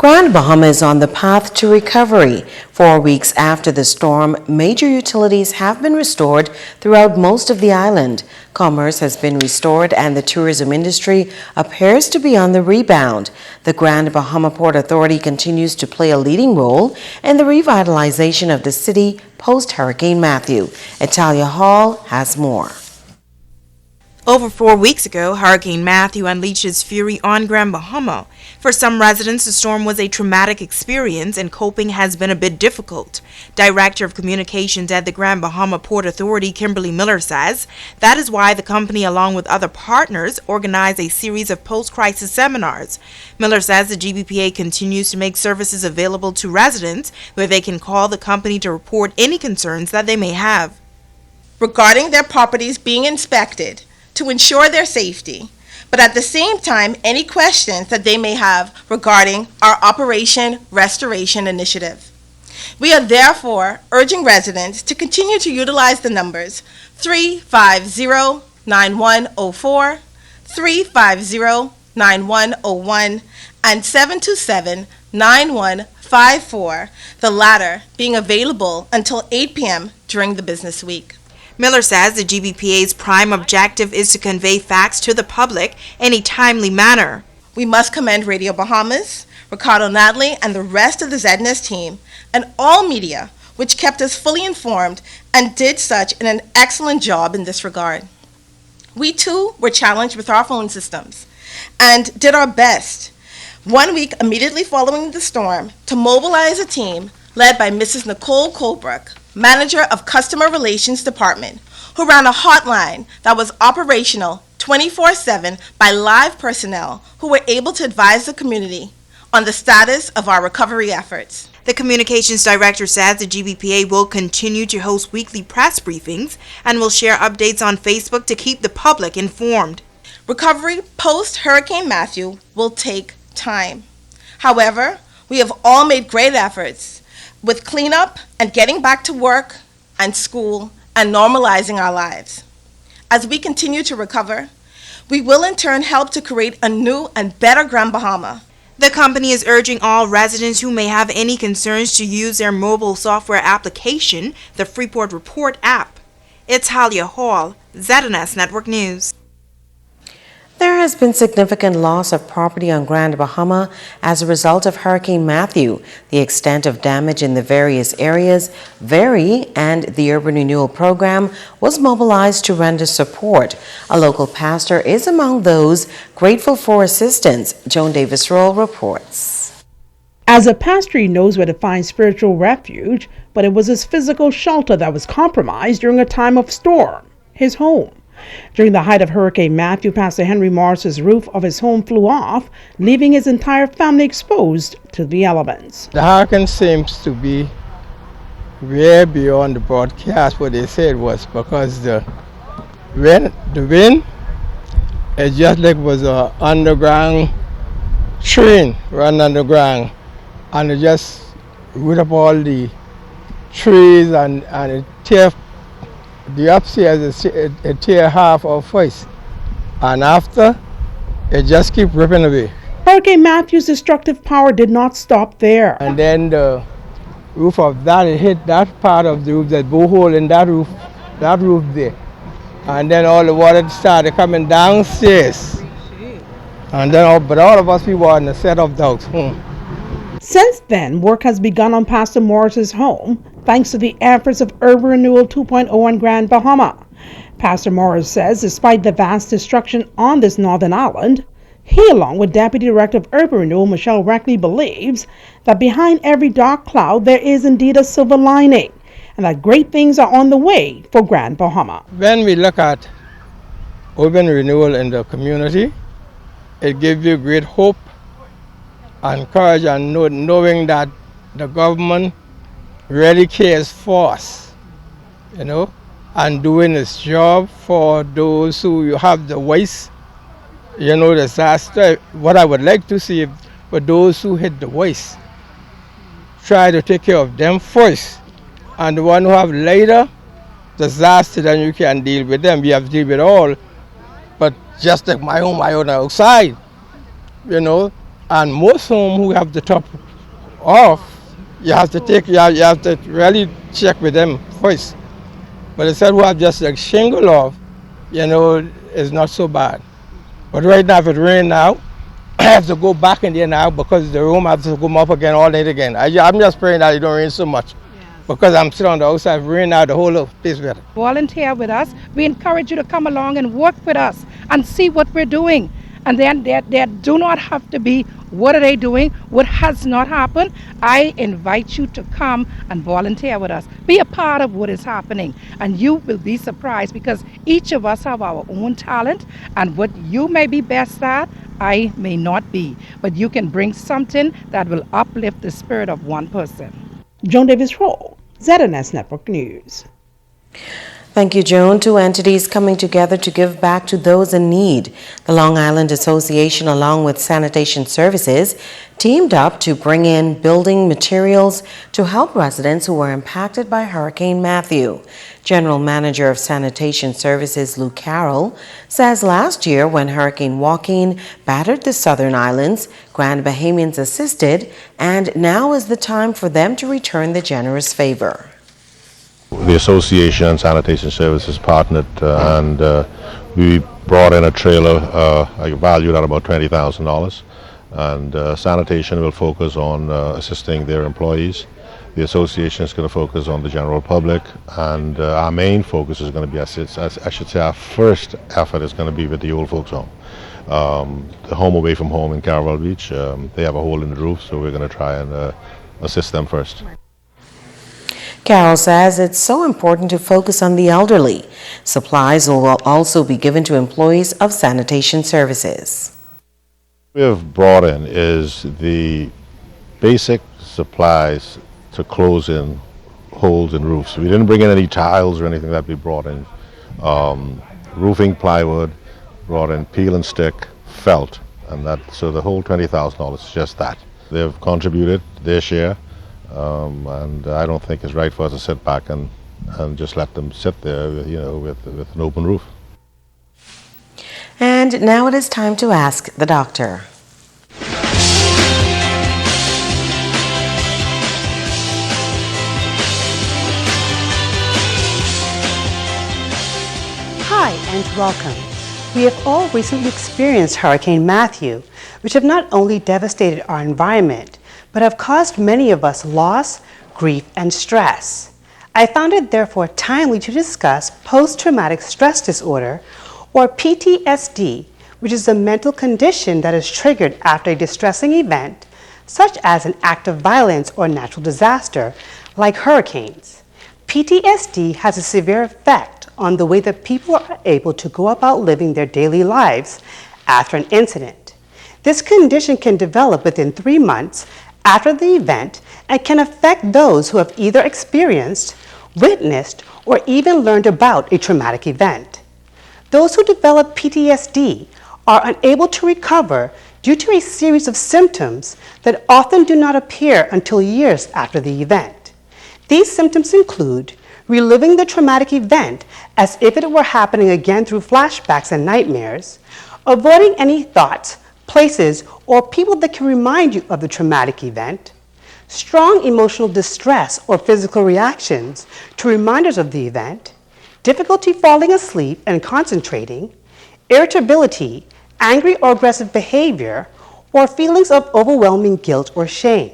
Grand Bahama is on the path to recovery. 4 weeks after the storm, major utilities have been restored throughout most of the island. Commerce has been restored and the tourism industry appears to be on the rebound. The Grand Bahama Port Authority continues to play a leading role in the revitalization of the city post-Hurricane Matthew. Italia Hall has more. Over 4 weeks ago, Hurricane Matthew unleashed its fury on Grand Bahama. For some residents, the storm was a traumatic experience and coping has been a bit difficult. Director of Communications at the Grand Bahama Port Authority, Kimberly Miller, says that is why the company, along with other partners, organized a series of post-crisis seminars. Miller says the GBPA continues to make services available to residents where they can call the company to report any concerns that they may have regarding their properties being inspected, to ensure their safety, but at the same time, any questions that they may have regarding our Operation Restoration Initiative. We are therefore urging residents to continue to utilize the numbers 350-9104, 350-9101, and 727-9154, the latter being available until 8 p.m. during the business week. Miller says the GBPA's prime objective is to convey facts to the public in a timely manner. We must commend Radio Bahamas, Ricardo Natalie, and the rest of the ZNS team, and all media, which kept us fully informed and did such an excellent job in this regard. We too were challenged with our phone systems and did our best 1 week immediately following the storm to mobilize a team led by Mrs. Nicole Colebrook, Manager of Customer Relations Department, who ran a hotline that was operational 24/7 by live personnel who were able to advise the community on the status of our recovery efforts. The communications director says the GBPA will continue to host weekly press briefings and will share updates on Facebook to keep the public informed. Recovery post-Hurricane Matthew will take time. However, we have all made great efforts with cleanup and getting back to work and school and normalizing our lives. As we continue to recover, we will in turn help to create a new and better Grand Bahama. The company is urging all residents who may have any concerns to use their mobile software application, the Freeport Report app. Italia Hall, ZNS Network News. There has been significant loss of property on Grand Bahama as a result of Hurricane Matthew. The extent of damage in the various areas vary, and the Urban Renewal Program was mobilized to render support. A local pastor is among those grateful for assistance. Joan Davis-Roll reports. As a pastor, he knows where to find spiritual refuge, but it was his physical shelter that was compromised during a time of storm, his home. During the height of Hurricane Matthew, Pastor Henry Morris's roof of his home flew off, leaving his entire family exposed to the elements. The hurricane seems to be way beyond the broadcast what they said was, because the wind, it just like was a underground train run underground, and it just root up all the trees and it tear the upstairs, it tear half of face, and after it just keep ripping away. Hurricane Matthew's destructive power did not stop there. And then the roof of that, it hit that part of the roof, that borehole in that roof there, and then all the water started coming downstairs. And then but all of us, we were in a set of dogs. Since then, work has begun on Pastor Morris's home, thanks to the efforts of Urban Renewal 2.0 on Grand Bahama. Pastor Morris says despite the vast destruction on this northern island, he, along with Deputy Director of Urban Renewal Michelle Rackley, believes that behind every dark cloud there is indeed a silver lining, and that great things are on the way for Grand Bahama. When we look at urban renewal in the community, it gives you great hope and courage, and knowing that the government really cares for us, and doing its job for those who have the voice, disaster. What I would like to see for those who hit the voice, try to take care of them first, and the one who have later disaster, then you can deal with them. You have to deal with all, but just like my own outside, And most homes who have the top off, you have to really check with them first. But the said who have just like shingle off, it's not so bad. But right now, if it rain now, I have to go back in there now because the room has to go up again all night again. I'm just praying that it don't rain so much because I'm sitting on the outside. If it rain now, the whole place better. Volunteer with us. We encourage you to come along and work with us and see what we're doing. And then there do not have to be what are they doing, what has not happened. I invite you to come and volunteer with us. Be a part of what is happening. And you will be surprised because each of us have our own talent. And what you may be best at, I may not be. But you can bring something that will uplift the spirit of one person. Joan Davis Roll, ZNS Network News. Thank you, Joan. Two entities coming together to give back to those in need. The Long Island Association, along with Sanitation Services, teamed up to bring in building materials to help residents who were impacted by Hurricane Matthew. General Manager of Sanitation Services, Lou Carroll, says last year when Hurricane Joaquin battered the southern islands, Grand Bahamians assisted, and now is the time for them to return the generous favor. The association and sanitation services partnered and we brought in a trailer valued at about $20,000, and sanitation will focus on assisting their employees. The association is going to focus on the general public, and our main focus is going to be, I should say our first effort is going to be with the old folks home. The home away from home in Caraval Beach, they have a hole in the roof, so we're going to try and assist them first. Carol says it's so important to focus on the elderly. Supplies will also be given to employees of sanitation services. What we have brought in is the basic supplies to close in holes in roofs. We didn't bring in any tiles or anything that we brought in. Roofing plywood, brought in peel and stick, felt, and so the whole $20,000 is just that. They've contributed their share. And I don't think it's right for us to sit back and just let them sit there, with an open roof. And now it is time to ask the doctor. Hi and welcome. We have all recently experienced Hurricane Matthew, which have not only devastated our environment, but have caused many of us loss, grief, and stress. I found it therefore timely to discuss post-traumatic stress disorder, or PTSD, which is a mental condition that is triggered after a distressing event, such as an act of violence or natural disaster, like hurricanes. PTSD has a severe effect on the way that people are able to go about living their daily lives after an incident. This condition can develop within 3 months after the event and can affect those who have either experienced, witnessed, or even learned about a traumatic event. Those who develop PTSD are unable to recover due to a series of symptoms that often do not appear until years after the event. These symptoms include reliving the traumatic event as if it were happening again through flashbacks and nightmares, avoiding any thoughts, places, or people that can remind you of the traumatic event, strong emotional distress or physical reactions to reminders of the event, difficulty falling asleep and concentrating, irritability, angry or aggressive behavior, or feelings of overwhelming guilt or shame.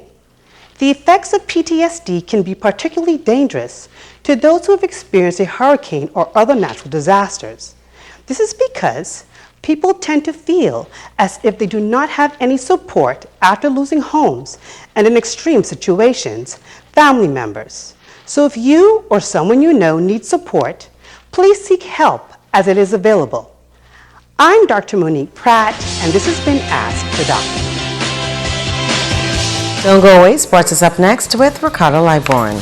The effects of PTSD can be particularly dangerous to those who have experienced a hurricane or other natural disasters. This is because people tend to feel as if they do not have any support after losing homes and in extreme situations, family members. So if you or someone you know needs support, please seek help as it is available. I'm Dr. Monique Pratt, and this has been Ask the Doctor. Don't go away. Sports is up next with Ricardo Liborn.